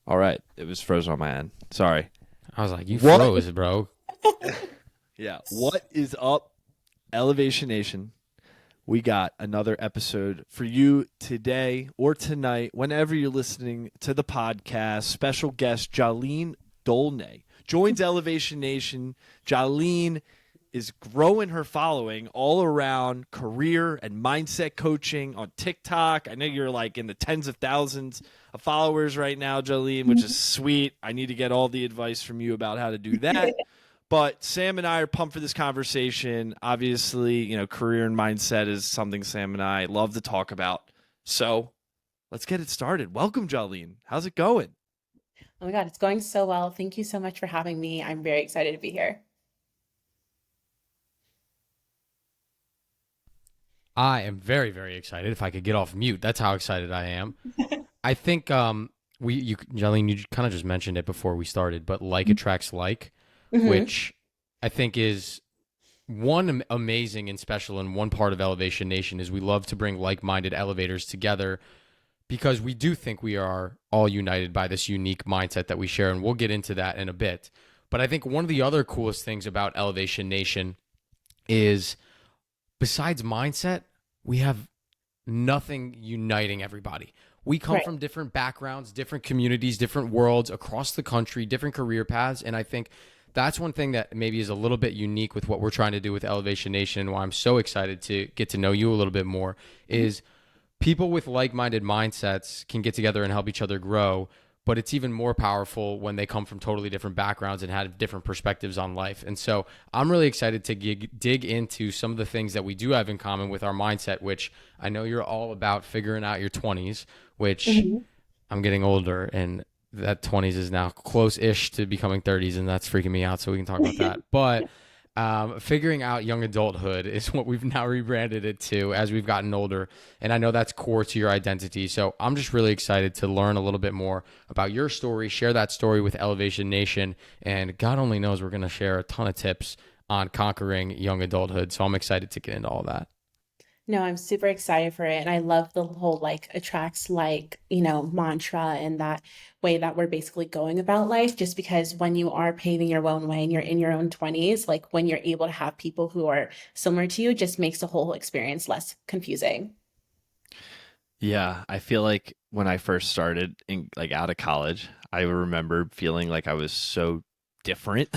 All right. It was frozen on my end. Sorry. I was like, you What? froze, bro. Yeah. What is up, Elevation Nation? We got another episode for you today or tonight, whenever you're listening to the podcast. Special guest Jahleane Dolne joins Elevation Nation. Jahleane is growing her following all around career and mindset coaching on TikTok. I know you're like in the tens of thousands of followers right now, Jahleane, which is sweet. I need to get all the advice from you about how to do that. But Sam and I are pumped for this conversation. Obviously, career and mindset is something Sam and I love to talk about. So let's get it started. Welcome, Jahleane. How's it going? Oh my God, it's going so well. Thank you so much for having me. I'm very excited to be here. I am very, very excited. If I could get off mute, that's how excited I am. I think Jolene, you kind of just mentioned it before we started, but like attracts like, hmm which I think is one amazing and special and one part of Elevation Nation is we love to bring like-minded elevators together because we do think we are all united by this unique mindset that we share, and we'll get into that in a bit. But I think one of the other coolest things about Elevation Nation is besides mindset, we have nothing uniting everybody. We come Right. from different backgrounds, different communities, different worlds across the country, different career paths. And I think that's one thing that maybe is a little bit unique with what we're trying to do with Elevation Nation and why I'm so excited to get to know you a little bit more is people with like-minded mindsets can get together and help each other grow, but it's even more powerful when they come from totally different backgrounds and have different perspectives on life. And so I'm really excited to dig into some of the things that we do have in common with our mindset, which I know you're all about figuring out your 20s, which hmm I'm getting older and that 20s is now close-ish to becoming 30s, and that's freaking me out, so we can talk about that. But figuring out young adulthood is what we've now rebranded it to as we've gotten older. And I know that's core to your identity. So I'm just really excited to learn a little bit more about your story, share that story with Elevation Nation. And God only knows we're going to share a ton of tips on conquering young adulthood. So I'm excited to get into all that. No, I'm super excited for it. And I love the whole like attracts like, mantra and that way that we're basically going about life. Just because when you are paving your own way and you're in your own 20s, like when you're able to have people who are similar to you, it just makes the whole experience less confusing. Yeah, I feel like when I first started out of college, I remember feeling like I was so different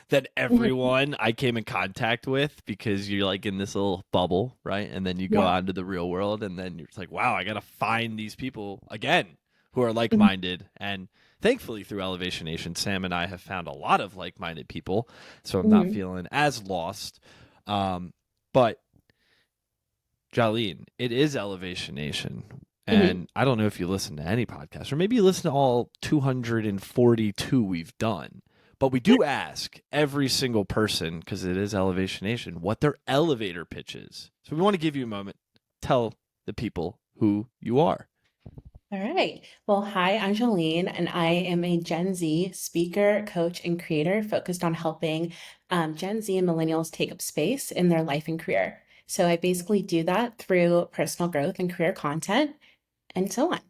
than Mhm. everyone I came in contact with because you're like in this little bubble, right? And then you go Yeah. out into the real world and then you're just like, wow, I got to find these people again who are Mhm. like-minded. And thankfully through Elevation Nation, Sam and I have found a lot of like-minded people, so I'm not Mhm. feeling as lost. But Jolene, it is Elevation Nation. Mhm. And I don't know if you listen to any podcast, or maybe you listen to all 242 we've done. But we do ask every single person, because it is Elevation Nation, what their elevator pitch is. So we want to give you a moment. Tell the people who you are. All right. Well, hi, I'm Jahleane, and I am a Gen Z speaker, coach, and creator focused on helping Gen Z and millennials take up space in their life and career. So I basically do that through personal growth and career content and so on.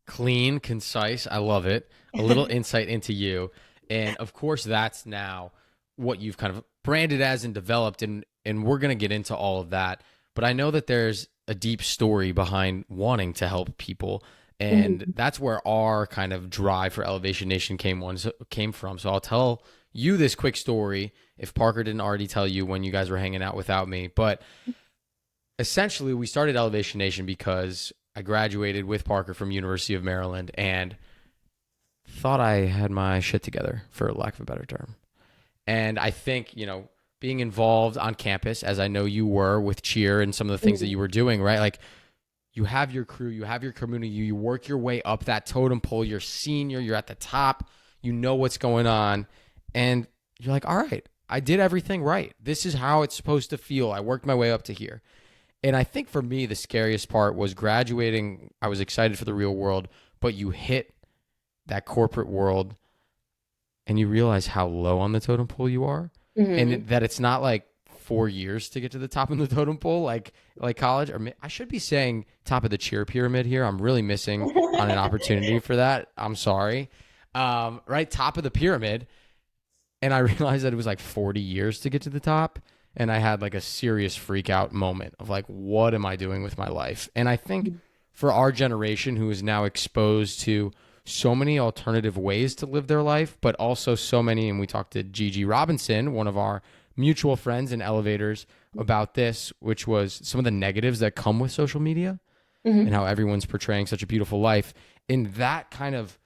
Clean, concise. I love it. A little insight into you. And of course, that's now what you've kind of branded as and developed. And we're going to get into all of that. But I know that there's a deep story behind wanting to help people. And Mhm. that's where our kind of drive for Elevation Nation came from. So I'll tell you this quick story if Parker didn't already tell you when you guys were hanging out without me. But essentially we started Elevation Nation because I graduated with Parker from University of Maryland and thought I had my shit together, for lack of a better term. And I think, being involved on campus, as I know you were with cheer and some of the things that Mhm. you were doing, right? Like you have your crew, you have your community, you work your way up that totem pole, you're senior, you're at the top, you know what's going on. And you're like, all right, I did everything right. This is how it's supposed to feel. I worked my way up to here. And I think for me, the scariest part was graduating. I was excited for the real world, but you hit that corporate world and you realize how low on the totem pole you are Mhm. and that it's not like 4 years to get to the top of the totem pole, like college. Or I should be saying top of the cheer pyramid here. I'm really missing on an opportunity for that. I'm sorry. Right, top of the pyramid, and I realized that it was like 40 years to get to the top, and I had like a serious freak out moment of like, what am I doing with my life? And I think for our generation who is now exposed to so many alternative ways to live their life, but also so many, and we talked to Gigi Robinson, one of our mutual friends in Elevators, about this, which was some of the negatives that come with social media and how everyone's portraying such a beautiful life. And that kind of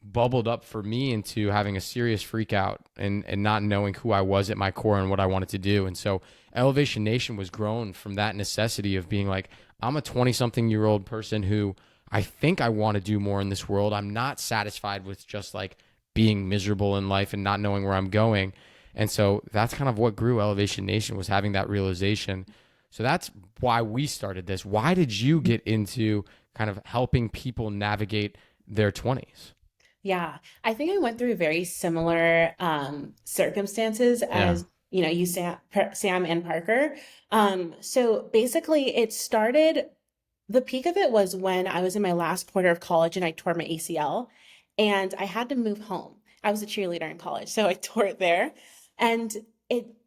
bubbled up for me into having a serious freak out and not knowing who I was at my core and what I wanted to do. And so Elevation Nation was grown from that necessity of being like, I'm a 20-something-year-old person who I think I want to do more in this world. I'm not satisfied with just like being miserable in life and not knowing where I'm going. And so that's kind of what grew Elevation Nation, was having that realization. So that's why we started this. Why did you get into kind of helping people navigate their 20s? Yeah, I think I went through very similar circumstances Yeah. as you, Sam and Parker. So basically, it started. The peak of it was when I was in my last quarter of college and I tore my ACL, and I had to move home. I was a cheerleader in college, so I tore it there, and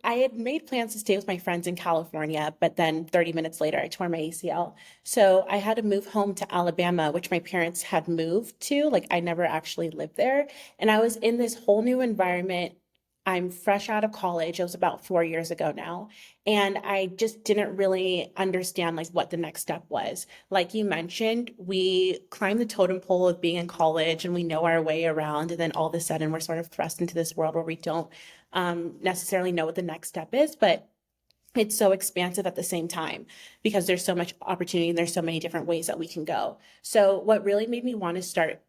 I had made plans to stay with my friends in California, but then 30 minutes later, I tore my ACL. So I had to move home to Alabama, which my parents had moved to. Like, I never actually lived there. And I was in this whole new environment. I'm fresh out of college. It was about 4 years ago now. And I just didn't really understand like what the next step was. Like you mentioned, we climb the totem pole of being in college and we know our way around. And then all of a sudden we're sort of thrust into this world where we don't necessarily know what the next step is, but it's so expansive at the same time because there's so much opportunity and there's so many different ways that we can go. So what really made me want to start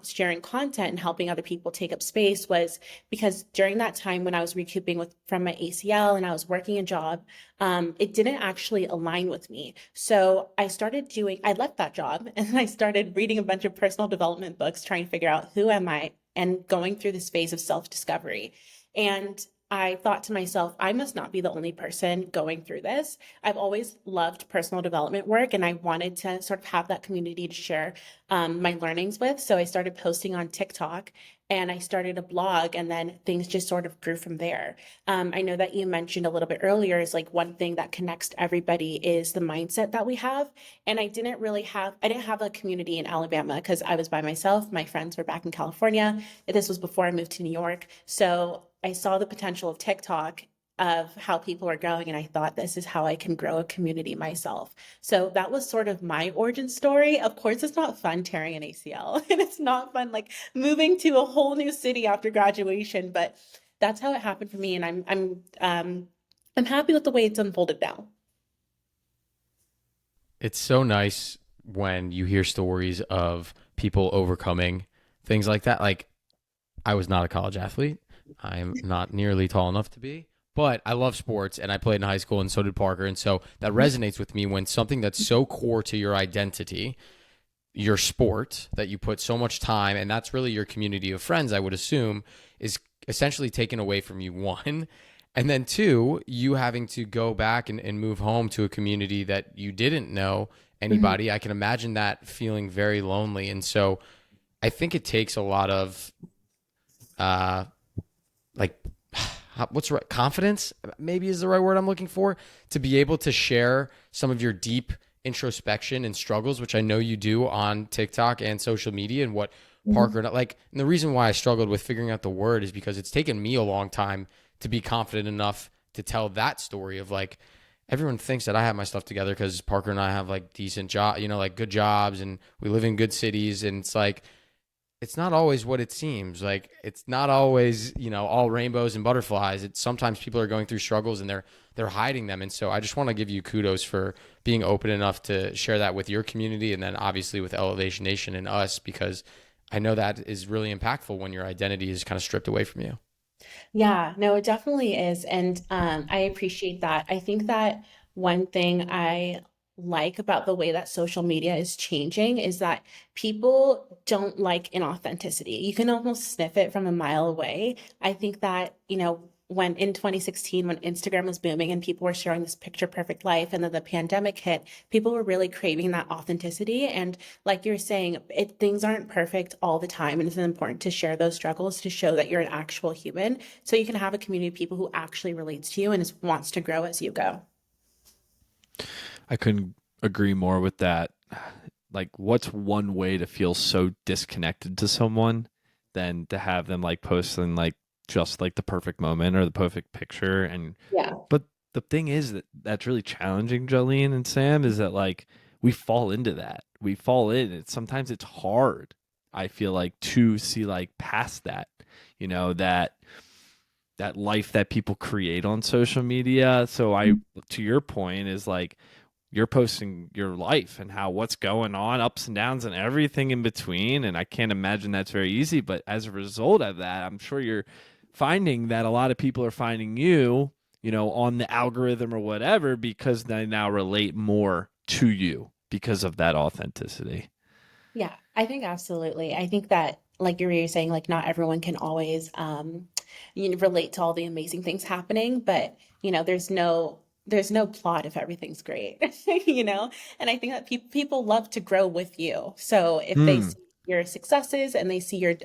sharing content and helping other people take up space was because during that time when I was recouping from my ACL and I was working a job, it didn't actually align with me. So I left that job and I started reading a bunch of personal development books, trying to figure out who am I and going through this phase of self-discovery. And I thought to myself, I must not be the only person going through this. I've always loved personal development work and I wanted to sort of have that community to share my learnings with. So I started posting on TikTok and I started a blog, and then things just sort of grew from there. I know that you mentioned a little bit earlier is like one thing that connects to everybody is the mindset that we have. And I didn't have a community in Alabama because I was by myself. My friends were back in California. This was before I moved to New York. So I saw the potential of TikTok, of how people are growing, and I thought this is how I can grow a community myself. So that was sort of my origin story. Of course, it's not fun tearing an ACL, and it's not fun like moving to a whole new city after graduation, but that's how it happened for me, and I'm happy with the way it's unfolded now. It's so nice when you hear stories of people overcoming things like that. Like, I was not a college athlete. I'm not nearly tall enough to be, but I love sports and I played in high school, and so did Parker. And so that resonates with me when something that's so core to your identity, your sport, that you put so much time, and that's really your community of friends, I would assume, is essentially taken away from you, one. And then two, you having to go back and move home to a community that you didn't know anybody. I can imagine that feeling very lonely. And so I think it takes a lot of like what's the right, confidence maybe is the right word I'm looking for, to be able to share some of your deep introspection and struggles, which I know you do on TikTok and social media, and what Parker like. And the reason why I struggled with figuring out the word is because it's taken me a long time to be confident enough to tell that story of like, everyone thinks that I have my stuff together because Parker and I have like decent job, like good jobs, and we live in good cities, and it's like, it's not always what it seems. Like, it's not always, all rainbows and butterflies. It's sometimes people are going through struggles and they're hiding them. And so I just want to give you kudos for being open enough to share that with your community, and then obviously with Elevation Nation and us, because I know that is really impactful when your identity is kind of stripped away from you. Yeah, no, it definitely is. And I appreciate that. I think that one thing I like about the way that social media is changing is that people don't like inauthenticity. You can almost sniff it from a mile away. I think that, when in 2016, when Instagram was booming and people were sharing this picture perfect life, and then the pandemic hit, people were really craving that authenticity. And like you're saying, things aren't perfect all the time. And it's important to share those struggles to show that you're an actual human. So you can have a community of people who actually relates to you and wants to grow as you go. I couldn't agree more with that. Like, what's one way to feel so disconnected to someone than to have them like posting like just like the perfect moment or the perfect picture? And Yeah. but the thing is that that's really challenging, Jahleane and Sam, is that like we fall into that. We fall in it. Sometimes it's hard, I feel like, to see like past that, that life that people create on social media. So to your point, is like you're posting your life and how what's going on, ups and downs and everything in between. And I can't imagine that's very easy. But as a result of that, I'm sure you're finding that a lot of people are finding you, on the algorithm or whatever, because they now relate more to you because of that authenticity. Yeah, I think absolutely. I think that, like you were saying, like not everyone can always relate to all the amazing things happening, but there's no plot if everything's great, you know? And I think that people love to grow with you. So if they Hmm. see your successes and they see your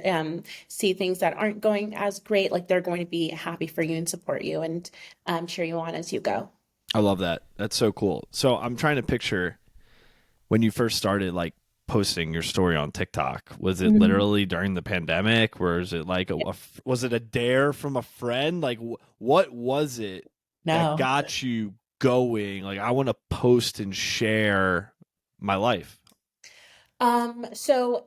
see things that aren't going as great, like they're going to be happy for you and support you and cheer you on as you go. I love that. That's so cool. So I'm trying to picture when you first started like posting your story on TikTok. Was it Mhm. literally during the pandemic? Or is it like was it a dare from a friend? Like what was it that No. got you going? Like, I want to post and share my life. So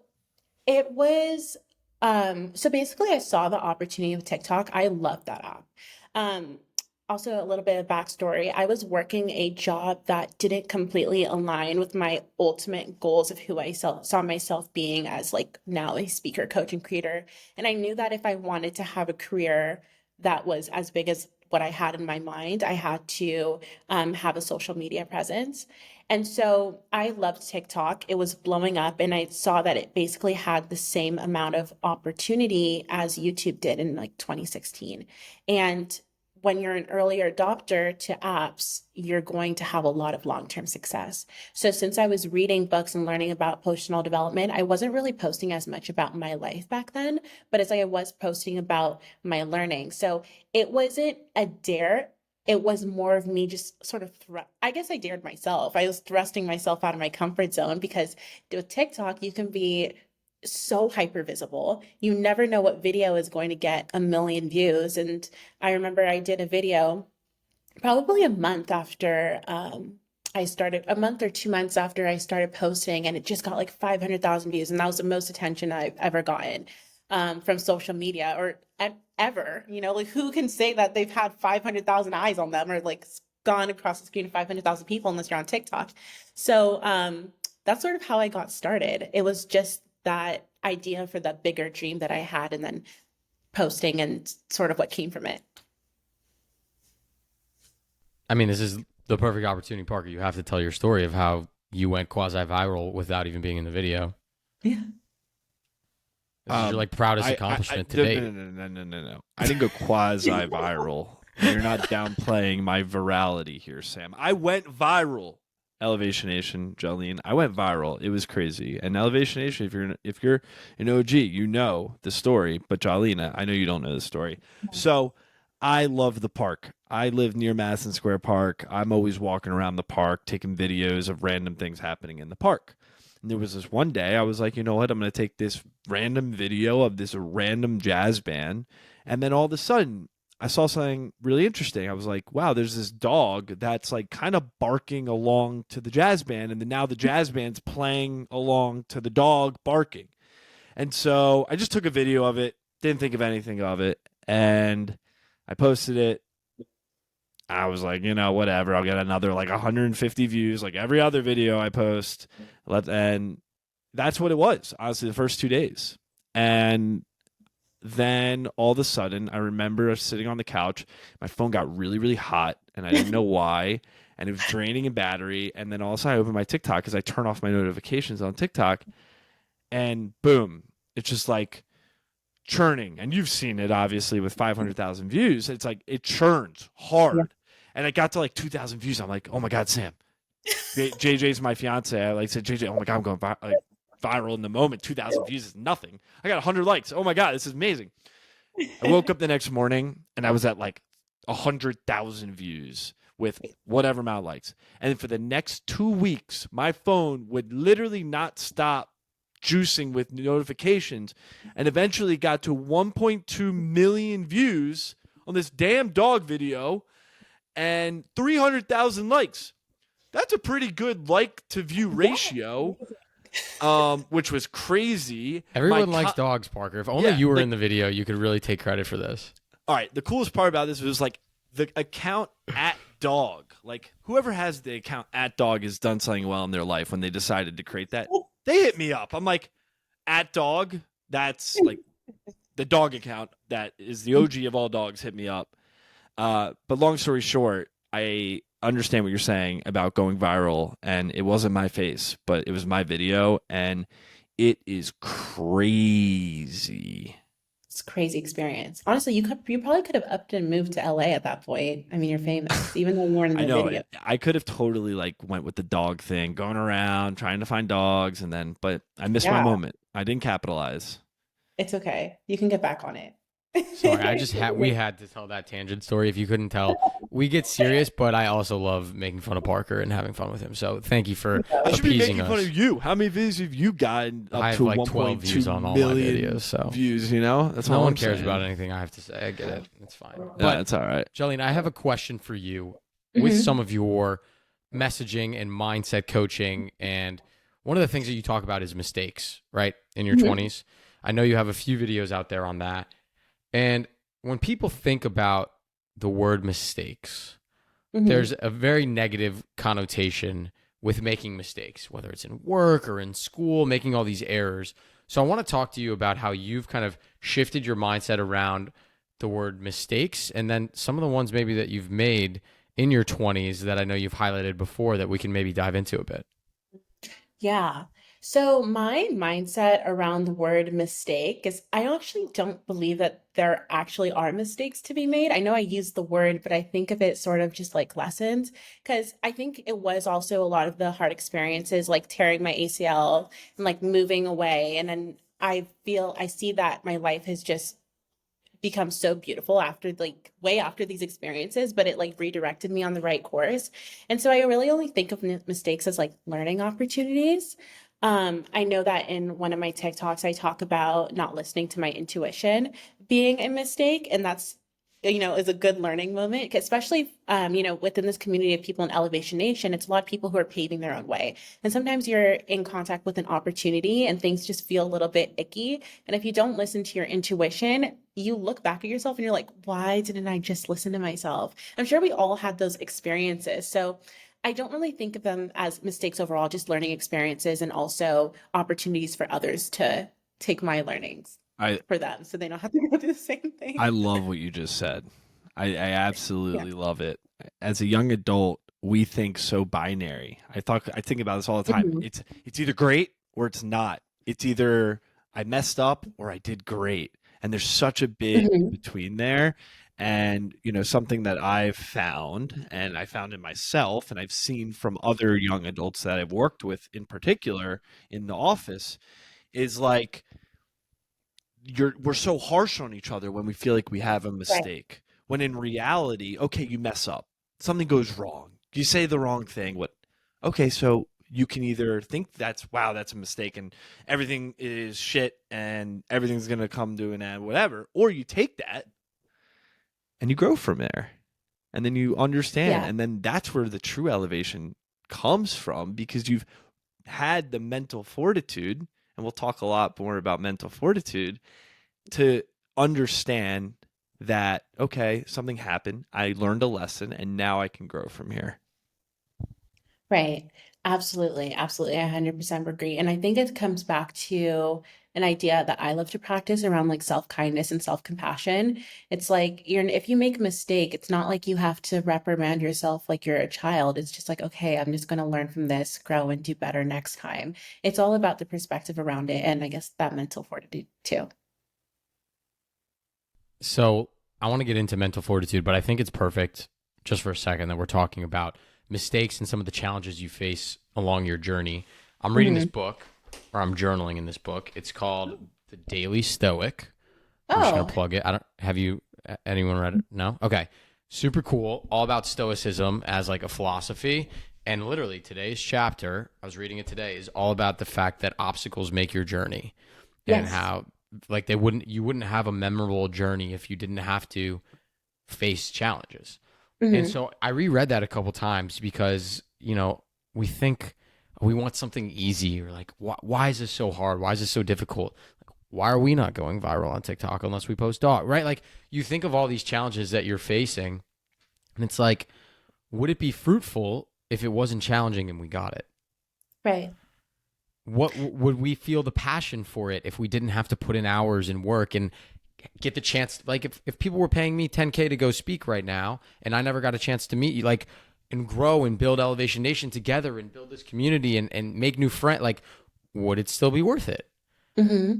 it was so basically I saw the opportunity with TikTok. I love that app. Um Also a little bit of backstory. I was working a job that didn't completely align with my ultimate goals of who I saw myself being as like now a speaker, coach, and creator. And I knew that if I wanted to have a career that was as big as what I had in my mind, I had to have a social media presence. And so I loved TikTok. It was blowing up, and I saw that it basically had the same amount of opportunity as YouTube did in like 2016. And when you're an early adopter to apps, you're going to have a lot of long-term success. So since I was reading books and learning about personal development, I wasn't really posting as much about my life back then, but as I was posting about my learning. So it wasn't a dare. It was more of me just sort of I guess I dared myself. I was thrusting myself out of my comfort zone because with TikTok, you can be so hyper visible. You never know what video is going to get a million views. And I remember I did a video probably a month or 2 months after I started posting, and it just got like 500,000 views. And that was the most attention I've ever gotten from social media or ever. Like who can say that they've had 500,000 eyes on them or like gone across the screen to 500,000 people unless you're on TikTok. So that's sort of how I got started. It was just that idea for the bigger dream that I had, and then posting and sort of what came from it. I mean, this is the perfect opportunity, Parker. You have to tell your story of how you went quasi viral without even being in the video. Yeah. This is your like proudest accomplishment to date. No. I didn't go quasi viral. You're not downplaying my virality here, Sam. I went viral. Elevation Nation, Jahleane, I went viral. It was crazy. And Elevation Nation, if you're an OG, you know the story. But Jahleane, I know you don't know the story. So I love the park. I live near Madison Square Park. I'm always walking around the park, taking videos of random things happening in the park. And there was this one day I was like, you know what? I'm going to take this random video of this random jazz band. And then all of a sudden, I saw something really interesting. I was like, wow, there's this dog that's like kind of barking along to the jazz band. And then now the jazz band's playing along to the dog barking. And so I just took a video of it, didn't think of anything of it. And I posted it. I was like, whatever. I'll get another like 150 views, like every other video I post. And that's what it was, honestly, the first 2 days. And then all of a sudden, I remember sitting on the couch. My phone got really, really hot, and I didn't know why. And it was draining in battery. And then all of a sudden, I opened my TikTok because I turn off my notifications on TikTok. And boom, it's just like churning, and you've seen it obviously with 500,000 views. It's like it churns hard, and it got to like 2,000 views. I'm like, oh my god, Sam. JJ's my fiance. I like said, JJ, oh my god, I'm going viral in the moment. 2,000 views is nothing. I got 100 likes. Oh my god, this is amazing. I woke up the next morning and I was at like 100,000 views with whatever amount of likes. And for the next 2 weeks, my phone would literally not stop juicing with notifications, and eventually got to 1.2 million views on this damn dog video and 300,000 likes. That's a pretty good like to view ratio, which was crazy. Everyone likes dogs, Parker. If only you were in the video, you could really take credit for this. All right. The coolest part about this was like the account at dog, like whoever has the account at dog has done something well in their life when they decided to create that. They hit me up. I'm like, at dog, that's like the dog account that is the OG of all dogs, hit me up. But long story short, I understand what you're saying about going viral, and it wasn't my face, but it was my video, and it is crazy. It's a crazy experience. Honestly, you probably could have upped and moved to LA at that point. I mean, you're famous, even though you weren't in the video. I could have totally like went with the dog thing, going around trying to find dogs, and then, but I missed my moment. I didn't capitalize. It's okay. You can get back on it. Sorry, we had to tell that tangent story. If you couldn't tell, we get serious, but I also love making fun of Parker and having fun with him. So thank you for I should be making us. fun of you. How many views have you gotten up I have to like 12 views on all my videos. So views, you know, that's no all one I'm cares saying. about anything I have to say. I get it. It's fine. Yeah, But that's all right. Jahleane, I have a question for you with some of your messaging and mindset coaching. And one of the things that you talk about is mistakes, right? In your 20s. I know you have a few videos out there on that. And when people think about the word mistakes, there's a very negative connotation with making mistakes, whether it's in work or in school, making all these errors. So I want to talk to you about how you've kind of shifted your mindset around the word mistakes, and then some of the ones maybe that you've made in your 20s that I know you've highlighted before that we can maybe dive into a bit. Yeah. So my mindset around the word mistake is I actually don't believe that there actually are mistakes to be made. I know I use the word, but I think of it sort of just like lessons, because I think it was also a lot of the hard experiences, like tearing my ACL and like moving away. And then I see that my life has just become so beautiful after like way after these experiences, but it like redirected me on the right course. And so I really only think of mistakes as like learning opportunities. I know that in one of my TikToks, I talk about not listening to my intuition being a mistake. And that's, is a good learning moment, especially, within this community of people in Elevation Nation. It's a lot of people who are paving their own way. And sometimes you're in contact with an opportunity and things just feel a little bit icky. And if you don't listen to your intuition, you look back at yourself and you're like, why didn't I just listen to myself? I'm sure we all had those experiences. So I don't really think of them as mistakes overall, just learning experiences and also opportunities for others to take my learnings for them so they don't have to go through the same thing. I love what you just said. I absolutely love it. As a young adult, we think so binary. I think about this all the time. It's either great or it's not. It's either I messed up or I did great. And there's such a big between there. And, something that I've found, and I found in myself, and I've seen from other young adults that I've worked with in particular in the office, is like we're so harsh on each other when we feel like we have a mistake. Right. When in reality, okay, you mess up. Something goes wrong. You say the wrong thing. Okay, so you can either think that's a mistake and everything is shit and everything's going to come to an end, whatever, or you take that and you grow from there, and then you understand, and then that's where the true elevation comes from, because you've had the mental fortitude, and we'll talk a lot more about mental fortitude, to understand that, okay, something happened, I learned a lesson, and now I can grow from here. Right. Absolutely. Absolutely. I 100% agree. And I think it comes back to an idea that I love to practice around like self-kindness and self-compassion. It's like if you make a mistake, it's not like you have to reprimand yourself like you're a child. It's just like, okay, I'm just going to learn from this, grow and do better next time. It's all about the perspective around it. And I guess that mental fortitude too. So I want to get into mental fortitude, but I think it's perfect just for a second that we're talking about mistakes and some of the challenges you face along your journey. I'm reading this Hmm. book, or I'm journaling in this book. It's called The Daily Stoic. I'm just gonna Oh, plug it. I don't have you anyone read it? No? Okay. Super cool. All about stoicism as like a philosophy. And literally today's chapter, I was reading it today, is all about the fact that obstacles make your journey and yes. how like you wouldn't have a memorable journey if you didn't have to face challenges. And Hmm. so I reread that a couple times because, we think we want something easy or like, why is this so hard? Why is this so difficult? Like, why are we not going viral on TikTok unless we post dog, right? Like you think of all these challenges that you're facing and it's like, would it be fruitful if it wasn't challenging and we got it? Right. What would we feel the passion for it if we didn't have to put in hours and work and get the chance, like if people were paying me 10K to go speak right now and I never got a chance to meet you, like, and grow and build Elevation Nation together and build this community and make new friends, like, would it still be worth it? Hmm.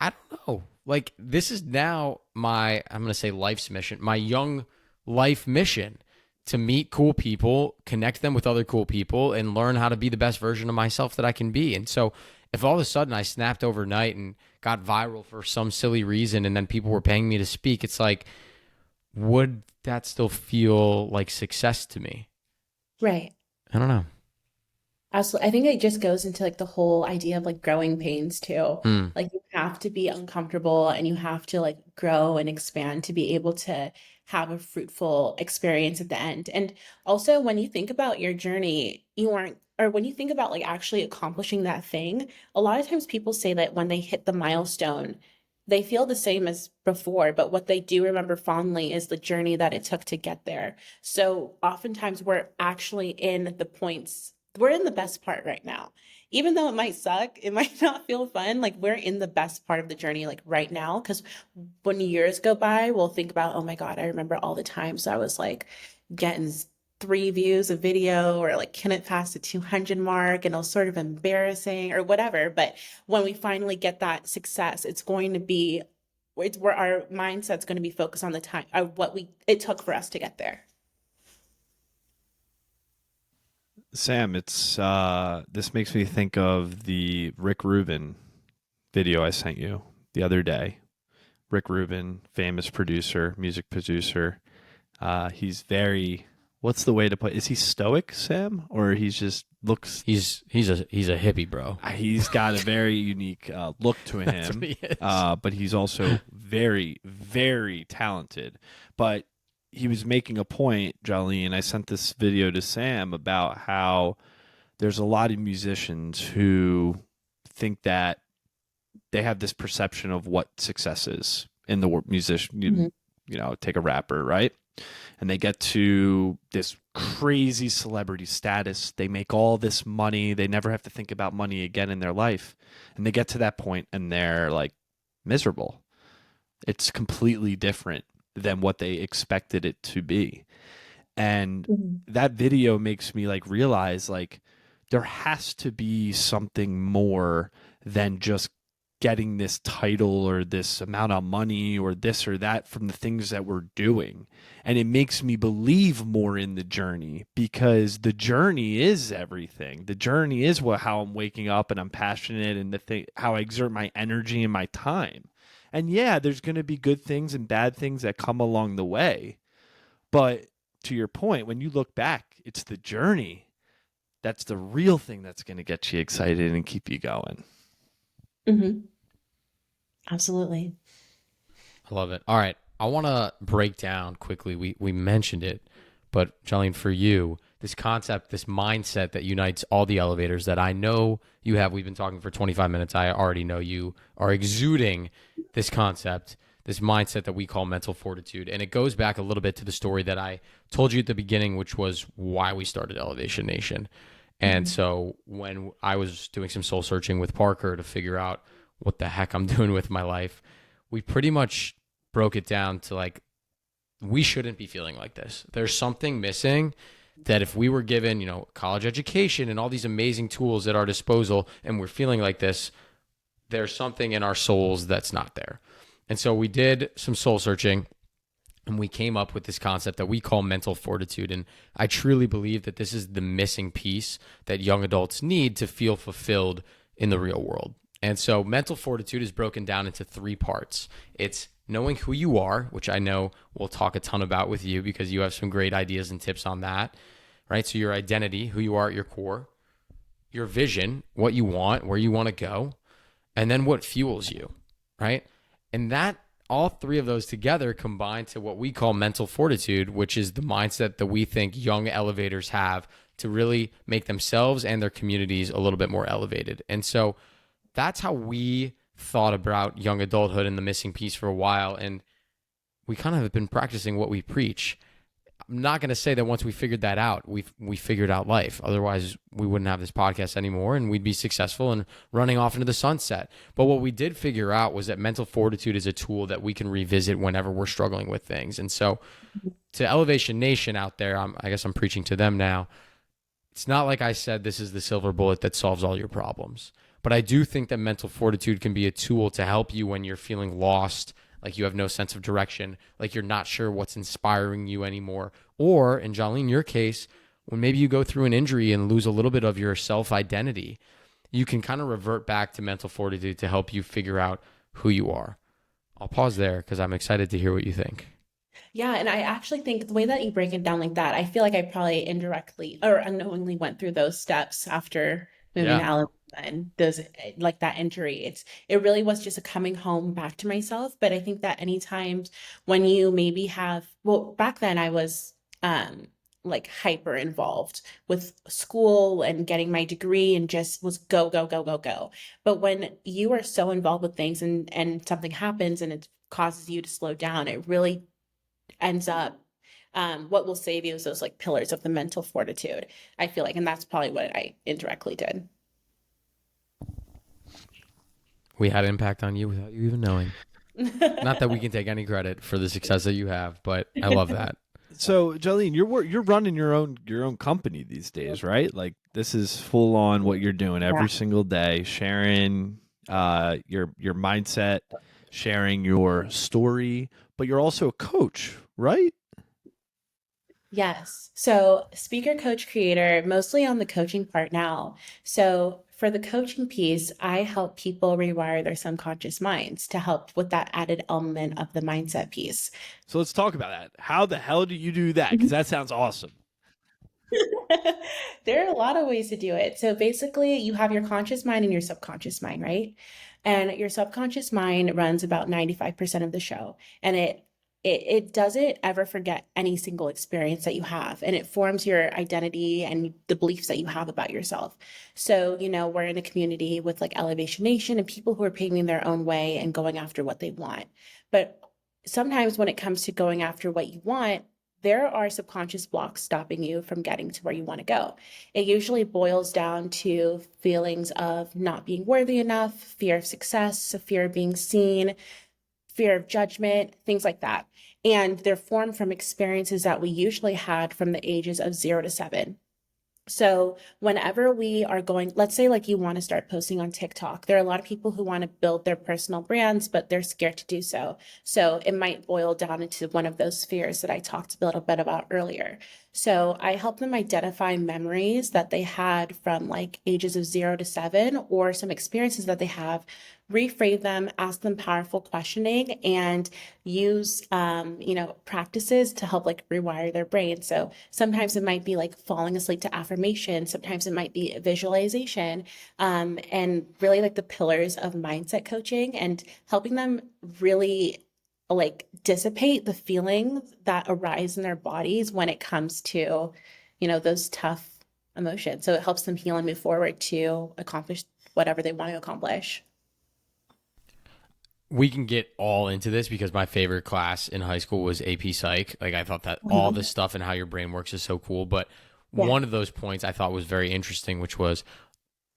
I don't know. Like, this is now I'm going to say life's mission, my young life mission, to meet cool people, connect them with other cool people, and learn how to be the best version of myself that I can be. And so, if all of a sudden I snapped overnight and got viral for some silly reason, and then people were paying me to speak, it's like, would that still feel like success to me? Right. I don't know. Absolutely. I think it just goes into like the whole idea of like growing pains too. Hmm. Like you have to be uncomfortable and you have to like grow and expand to be able to have a fruitful experience at the end. And also when you think about your journey, you aren't, or when you think about like actually accomplishing that thing, a lot of times people say that when they hit the milestone, they feel the same as before, but what they do remember fondly is the journey that it took to get there. So oftentimes we're actually in the points, we're in the best part right now. Even though it might suck, it might not feel fun, like we're in the best part of the journey, like right now. Because when years go by, we'll think about, oh my God, I remember all the times I was like getting 3 views of video or like couldn't pass the 200 mark and it was sort of embarrassing or whatever. But when we finally get that success, it's going to be, it's where our mindset's going to be focused on the time, what it took for us to get there. Sam, it's this makes me think of the Rick Rubin video I sent you the other day. Rick Rubin, famous producer, music producer. He's very, what's the way to put? Is he stoic, Sam, or he's just looks? He's a hippie, bro. He's got a very unique look to That's what him, he is. but he's also very, very talented. But he was making a point, Jahleane. I sent this video to Sam about how there's a lot of musicians who think that they have this perception of what success is in the musician. Mhm. Take a rapper, right? And they get to this crazy celebrity status. They make all this money. They never have to think about money again in their life. And they get to that point and they're like miserable. It's completely different than what they expected it to be. And Mhm. that video makes me like realize like there has to be something more than just getting this title or this amount of money or this or that from the things that we're doing. And it makes me believe more in the journey because the journey is everything. The journey is how I'm waking up and I'm passionate and how I exert my energy and my time. And yeah, there's going to be good things and bad things that come along the way. But to your point, when you look back, it's the journey that's the real thing that's going to get you excited and keep you going. Mhm. Absolutely. I love it. All right. I want to break down quickly. We mentioned it, but Jahleane, for you, this concept, this mindset that unites all the elevators that I know you have. We've been talking for 25 minutes. I already know you are exuding this concept, this mindset that we call mental fortitude. And it goes back a little bit to the story that I told you at the beginning, which was why we started Elevation Nation. And Mhm. so when I was doing some soul searching with Parker to figure out what the heck I'm doing with my life, we pretty much broke it down to like, we shouldn't be feeling like this. There's something missing that if we were given, college education and all these amazing tools at our disposal and we're feeling like this, there's something in our souls that's not there. And so we did some soul searching, and we came up with this concept that we call mental fortitude. And I truly believe that this is the missing piece that young adults need to feel fulfilled in the real world. And so mental fortitude is broken down into three parts. It's knowing who you are, which I know we'll talk a ton about with you because you have some great ideas and tips on that, right? So your identity, who you are at your core, your vision, what you want, where you want to go, and then what fuels you, right? And that all three of those together combine to what we call mental fortitude, which is the mindset that we think young elevators have to really make themselves and their communities a little bit more elevated. And so that's how we thought about young adulthood and the missing piece for a while. And we kind of have been practicing what we preach. I'm not going to say that once we figured that out, we figured out life. Otherwise, we wouldn't have this podcast anymore and we'd be successful and running off into the sunset. But what we did figure out was that mental fortitude is a tool that we can revisit whenever we're struggling with things. And so to Elevation Nation out there, I guess I'm preaching to them now. It's not like I said this is the silver bullet that solves all your problems. But I do think that mental fortitude can be a tool to help you when you're feeling lost, like you have no sense of direction, like you're not sure what's inspiring you anymore. Or in Jahleane, your case, when maybe you go through an injury and lose a little bit of your self-identity, you can kind of revert back to mental fortitude to help you figure out who you are. I'll pause there because I'm excited to hear what you think. Yeah, and I actually think the way that you break it down like that, I feel like I probably indirectly or unknowingly went through those steps after moving to Yeah. Alabama and those like that injury. It really was just a coming home back to myself. But I think that any times when you maybe have, well, back then I was like hyper involved with school and getting my degree and just was go, go, go, go, go. But when you are so involved with things and something happens and it causes you to slow down, it really ends up what will save you is those like pillars of the mental fortitude, I feel like. And that's probably what I indirectly did. We had an impact on you without you even knowing. Not that we can take any credit for the success that you have, but I love that. So, Jahleane, you're running your own company these days, right? Like this is full on what you're doing Yeah. every single day, sharing your mindset, sharing your story, but you're also a coach, right? Yes. So, speaker, coach, creator, mostly on the coaching part now. So, for the coaching piece, I help people rewire their subconscious minds to help with that added element of the mindset piece. So let's talk about that. How the hell do you do that? Because that sounds awesome. There are a lot of ways to do it. So basically, you have your conscious mind and your subconscious mind, right? And your subconscious mind runs about 95% of the show. And it doesn't ever forget any single experience that you have. And it forms your identity and the beliefs that you have about yourself. So, we're in a community with like Elevation Nation and people who are paving their own way and going after what they want. But sometimes when it comes to going after what you want, there are subconscious blocks stopping you from getting to where you want to go. It usually boils down to feelings of not being worthy enough, fear of success, a fear of being seen, fear of judgment, things like that. And they're formed from experiences that we usually had from the ages of 0 to 7. So whenever we are going, let's say like you want to start posting on TikTok, there are a lot of people who want to build their personal brands, but they're scared to do so. So it might boil down into one of those fears that I talked a little bit about earlier. So I help them identify memories that they had from like ages of 0 to 7 or some experiences that they have, reframe them, ask them powerful questioning, and use practices to help like rewire their brain. So sometimes it might be like falling asleep to affirmation, sometimes it might be visualization, and really like the pillars of mindset coaching and helping them really like dissipate the feelings that arise in their bodies when it comes to those tough emotions. So it helps them heal and move forward to accomplish whatever they want to accomplish. We can get all into this because my favorite class in high school was AP Psych. Like I thought that all this stuff and how your brain works is so cool. But one of those points I thought was very interesting, which was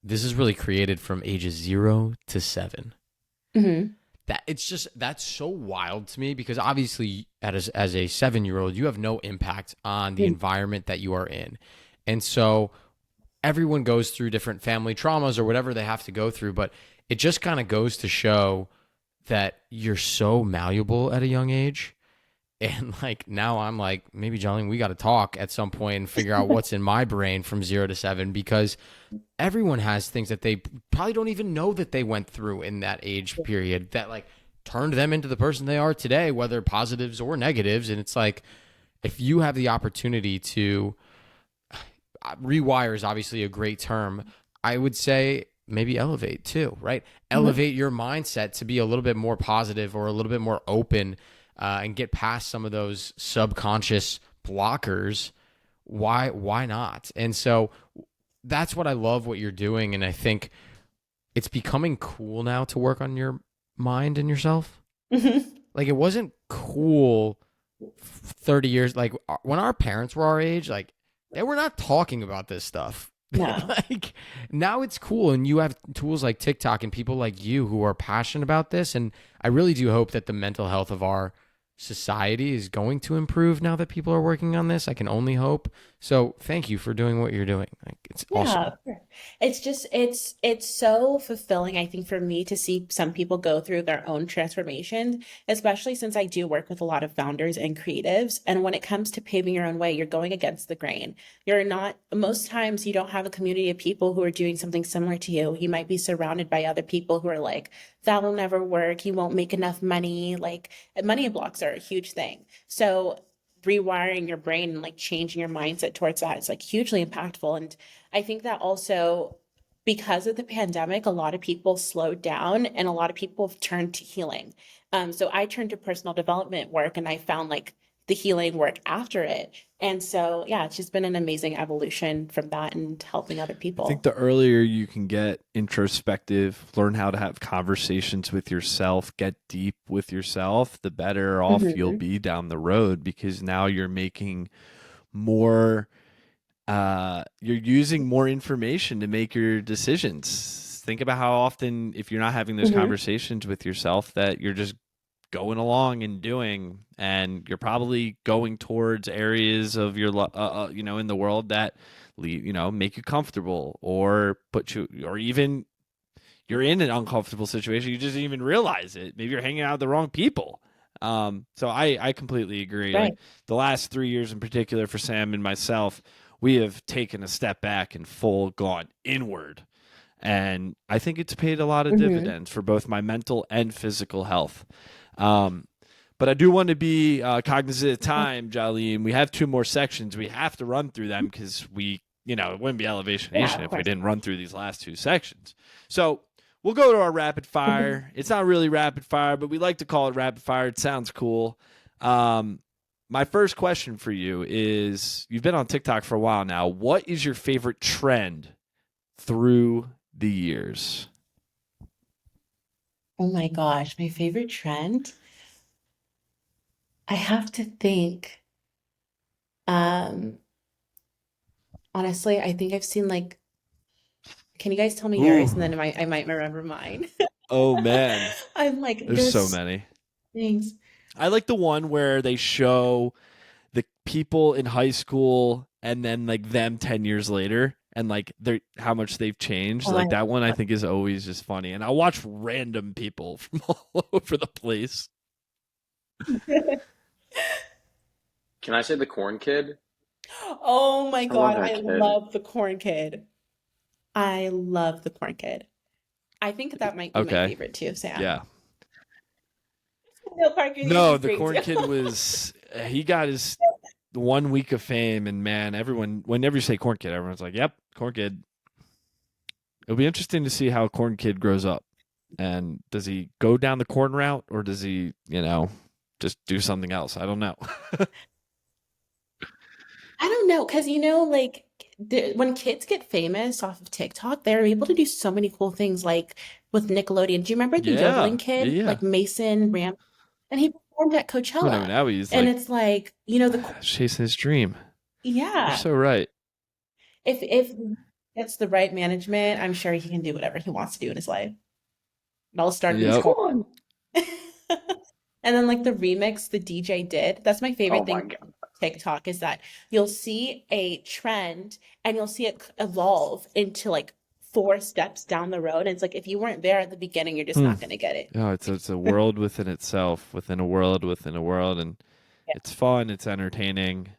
this is really created from ages 0 to 7. Mm-hmm. That's so wild to me because obviously as a 7-year-old, you have no impact on the environment that you are in. And so everyone goes through different family traumas or whatever they have to go through, but it just kind of goes to show that you're so malleable at a young age. And like now I'm like, maybe Jahleane, we got to talk at some point and figure out what's in my brain from 0 to 7, because everyone has things that they probably don't even know that they went through in that age period that like turned them into the person they are today, whether positives or negatives. And it's like, if you have the opportunity to rewire, is obviously a great term. I would say maybe elevate too, right? Elevate your mindset to be a little bit more positive or a little bit more open, and get past some of those subconscious blockers. Why not? And so that's what I love what you're doing. And I think it's becoming cool now to work on your mind and yourself. Like it wasn't cool 30 years, like when our parents were our age, like they were not talking about this stuff. No. Like now it's cool, and you have tools like TikTok and people like you who are passionate about this. And I really do hope that the mental health of our society is going to improve now that people are working on this. I can only hope. So thank you for doing what you're doing. Like it's awesome. Yeah, sure. It's just it's so fulfilling, I think, for me to see some people go through their own transformation, especially since I do work with a lot of founders and creatives. And when it comes to paving your own way, you're going against the grain. You're not, most times you don't have a community of people who are doing something similar to you. You might be surrounded by other people who are like, that will never work. You won't make enough money. Like money blocks are a huge thing. So rewiring your brain and like changing your mindset towards that is like hugely impactful. And I think that also because of the pandemic, a lot of people slowed down and a lot of people have turned to healing. So I turned to personal development work and I found like the healing work after it. And so, yeah, it's just been an amazing evolution from that and helping other I people. think the earlier you can get introspective, learn how to have conversations with yourself, get deep with yourself, the better off you'll be down the road, because now you're making more, you're using more information to make your decisions. Think about how often, if you're not having those conversations with yourself, that you're just going along and doing, and you're probably going towards areas of your in the world that make you comfortable, or put you, or even you're in an uncomfortable situation, you just didn't even realize it. Maybe you're hanging out with the wrong people. So I completely agree. Right. Like the last 3 years in particular for Sam and myself, we have taken a step back and gone inward, and I think it's paid a lot of dividends for both my mental and physical health. But I do want to be cognizant of time, Jahleane. We have 2 more sections. We have to run through them because it wouldn't be Elevation Yeah, Nation of if we course. didn't run through these last 2 sections. So we'll go to our rapid fire. It's not really rapid fire, but we like to call it rapid fire. It sounds cool. My first question for you is, you've been on TikTok for a while now. What is your favorite trend through the years? Oh my gosh, my favorite trend? I have to think. Um, Honestly, I think I've seen like, can you guys tell me yours? And Ooh. then I might remember mine. Oh, man. I'm like, There's so there's many. things. I like the one where they show the people in high school and then like them 10 years later, and like how much they've changed. Oh Like my that one I think is always just funny. And I watch random people from all over the place. Can I say the corn kid? Oh my I love God, that I kid. love the corn kid. I love the corn kid. I think that might be my Okay. favorite too, Sam. Yeah. No, Parker, yours No, is the great corn too. kid was, he got his 1 week of fame, and man, everyone, whenever you say corn kid, everyone's like, yep, corn kid. It'll be interesting to see how corn kid grows up. And does he go down the corn route, or does he, just do something else? I don't know. I don't know, because like when kids get famous off of TikTok, they're able to do so many cool things, like with Nickelodeon. Do you remember the Yeah. yodeling kid, Yeah. like Mason Ram? And he performed at Oh, no, Coachella. now he's And like it's like, chasing his dream. You're yeah, so right. if it's the right management, I'm sure he can do whatever he wants to do in his life. It all started in Yep. school. And then like the remix the DJ did, that's my favorite Oh my thing God. TikTok is that you'll see a trend and you'll see it evolve into like 4 steps down the road. And it's like if you weren't there at the beginning, you're just not going to get it. Oh, it's a world within itself, within a world within a world, and Yeah. it's fun, it's entertaining,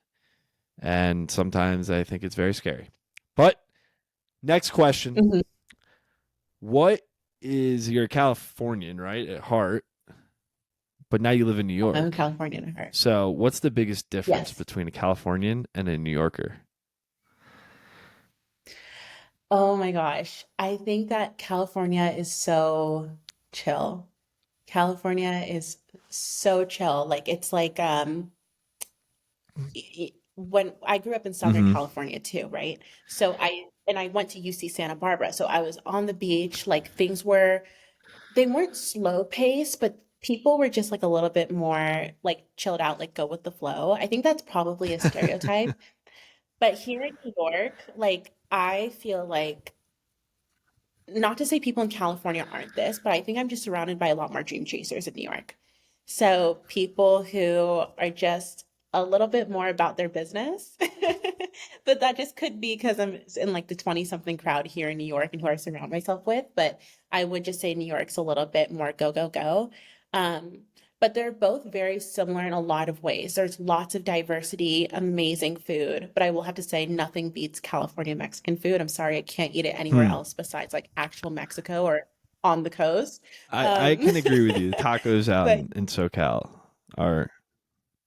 and sometimes I think it's very scary. But next question. Mhm. What is, you're a Californian, right, at heart, but now you live in New York. I'm a Californian at heart. So what's the biggest difference Yes. between a Californian and a New Yorker? Oh my gosh. I think that California is so chill. California is so chill. Like it's like when I grew up in Southern Mhm. California too, right? So I went to UC Santa Barbara. So I was on the beach, like they weren't slow paced, but people were just like a little bit more like chilled out, like go with the flow. I think that's probably a stereotype. But here in New York, like I feel like, not to say people in California aren't this, but I think I'm just surrounded by a lot more dream chasers in New York. So people who are just a little bit more about their business. But that just could be because I'm in like the 20 something crowd here in New York and who I surround myself with. But I would just say New York's a little bit more go, go, go. Um, but they're both very similar in a lot of ways. There's lots of diversity, amazing food, but I will have to say nothing beats California Mexican food. I'm sorry, I can't eat it anywhere Hmm. else besides like actual Mexico or on the coast. I can agree with you. The tacos out But in SoCal are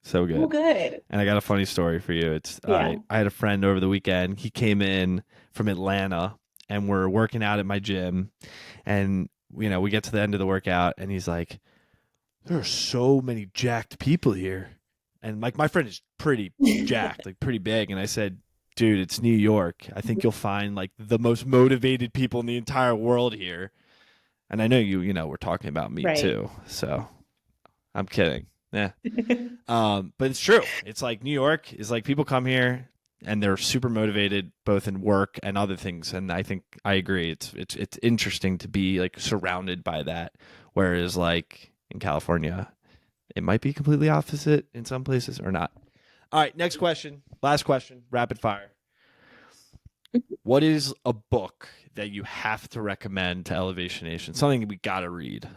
so oh, good. good. And I got a funny story for you. It's Yeah. I had a friend over the weekend. He came in from Atlanta, and we're working out at my gym, and we get to the end of the workout, and he's like, "There are so many jacked people here," and like my friend is pretty jacked, like pretty big, and I said, "Dude, it's New York. I think you'll find like the most motivated people in the entire world here." And I know we're talking about me Right. too, so I'm kidding. Yeah. But it's true. It's like New York is like people come here and they're super motivated both in work and other things. And I think I agree. It's interesting to be like surrounded by that. Whereas like in California, it might be completely opposite in some places or not. All right, next question. Last question, rapid fire. What is a book that you have to recommend to Elevation Nation? Something we got to read.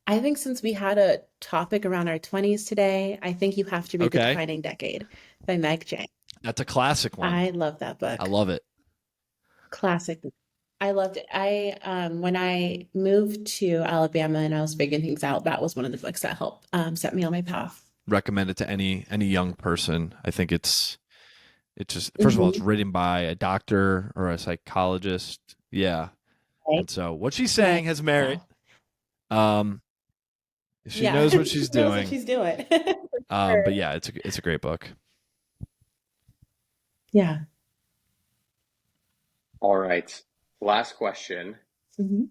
I think since we had a topic around our 20s today, I think you have to read The Okay. Defining Decade by Meg Jang. That's a classic one. I love that book. I love it. Classic. I loved it. When I moved to Alabama and I was figuring things out, that was one of the books that helped set me on my path. Recommend it to any young person. I think it's just, first of all, it's written by a doctor or a psychologist. Yeah. Right. And so what she's saying has merit. Yeah. She knows what she's She knows doing. what she's doing. But yeah, it's a great book. Yeah. All right. Last question. Mhm.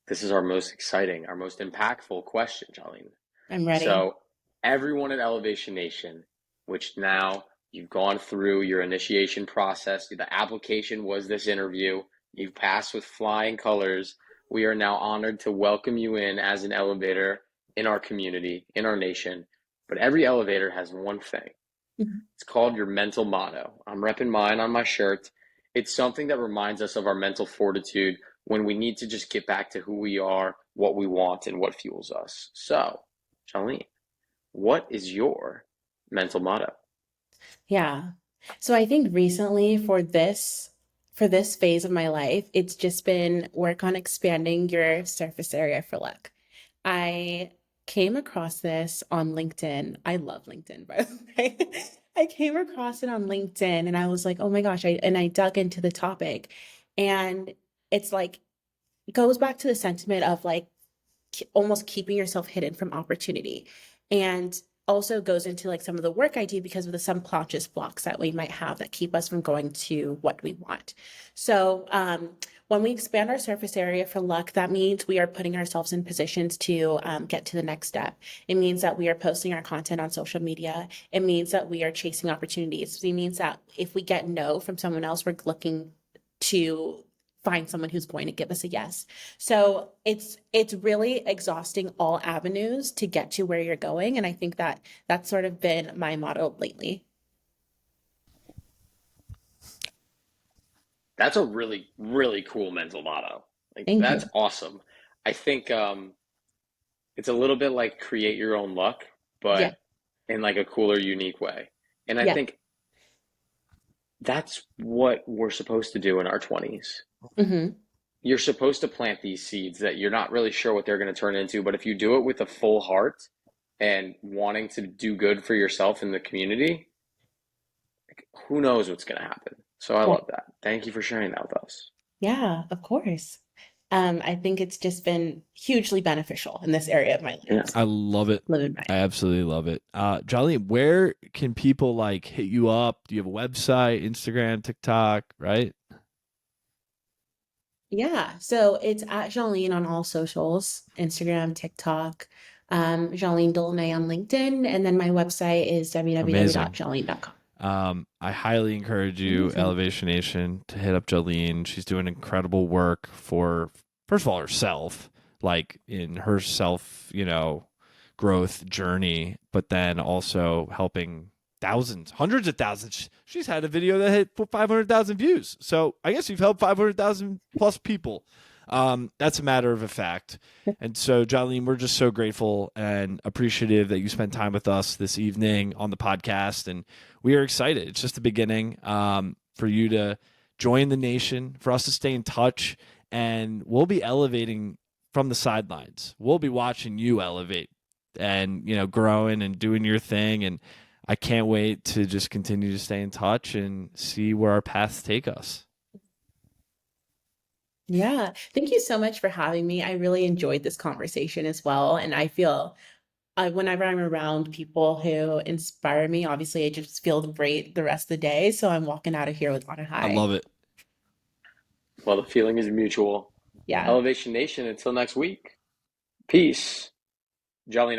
This is our most exciting, our most impactful question, Jahleane. I'm ready. So, everyone at Elevation Nation, which now you've gone through your initiation process, the application was this interview, you've passed with flying colors. We are now honored to welcome you in as an elevator in our community, in our nation. But every elevator has one thing. Mhm. It's called your mental motto. I'm repping mine on my shirt. It's something that reminds us of our mental fortitude when we need to just get back to who we are, what we want, and what fuels us. So, Jahleane, what is your mental motto? Yeah. So I think recently for this phase of my life, it's just been work on expanding your surface area for luck. I came across this on LinkedIn. I love LinkedIn, by the way. I came across it on LinkedIn and I was like, oh my gosh, I dug into the topic. And it's like, it goes back to the sentiment of like almost keeping yourself hidden from opportunity. And also goes into like some of the work I do because of the subconscious blocks that we might have that keep us from going to what we want. So when we expand our surface area for luck, that means we are putting ourselves in positions to get to the next step. It means that we are posting our content on social media. It means that we are chasing opportunities. It means that if we get no from someone else, we're looking to find someone who's going to give us a yes. So it's really exhausting all avenues to get to where you're going. And I think that that's sort of been my motto lately. That's a really, really cool mental motto. Like Thank that's you. awesome. I think it's a little bit like create your own luck, Yeah. but in like a cooler, unique way. And I Yeah. think that's what we're supposed to do in our 20s. Hmm. You're supposed to plant these seeds that you're not really sure what they're going to turn into, but if you do it with a full heart and wanting to do good for yourself and the community, who knows what's going to happen. So I Right. love that. Thank you for sharing that with us. Yeah, of course. I think it's just been hugely beneficial in this area of my Yeah. life. I love it. Living my I absolutely love it. Jahleane, where can people like hit you up? Do you have a website, Instagram, TikTok, right? Yeah, so it's at Jahleane on all socials, Instagram, TikTok, Jahleane Dolne on LinkedIn, and then my website is Amazing. www.jahleane.com. I highly encourage you, Amazing. Elevation Nation, to hit up Jahleane. She's doing incredible work for, first of all, herself, like in her self, growth journey, but then also helping thousands, hundreds of thousands. She's had a video that hit 500,000 views. So I guess you've helped 500,000 plus people. That's a matter of a fact. And so, Jahleane, we're just so grateful and appreciative that you spent time with us this evening on the podcast. And we are excited. It's just the beginning for you to join the nation, for us to stay in touch, and we'll be elevating from the sidelines. We'll be watching you elevate and, growing and doing your thing. And I can't wait to just continue to stay in touch and see where our paths take us. Yeah, thank you so much for having me. I really enjoyed this conversation as well. And I feel whenever I'm around people who inspire me, obviously I just feel great the rest of the day. So I'm walking out of here with on a I high. love it. Well, the feeling is mutual. Yeah. Elevation Nation, until next week. Peace. Jolly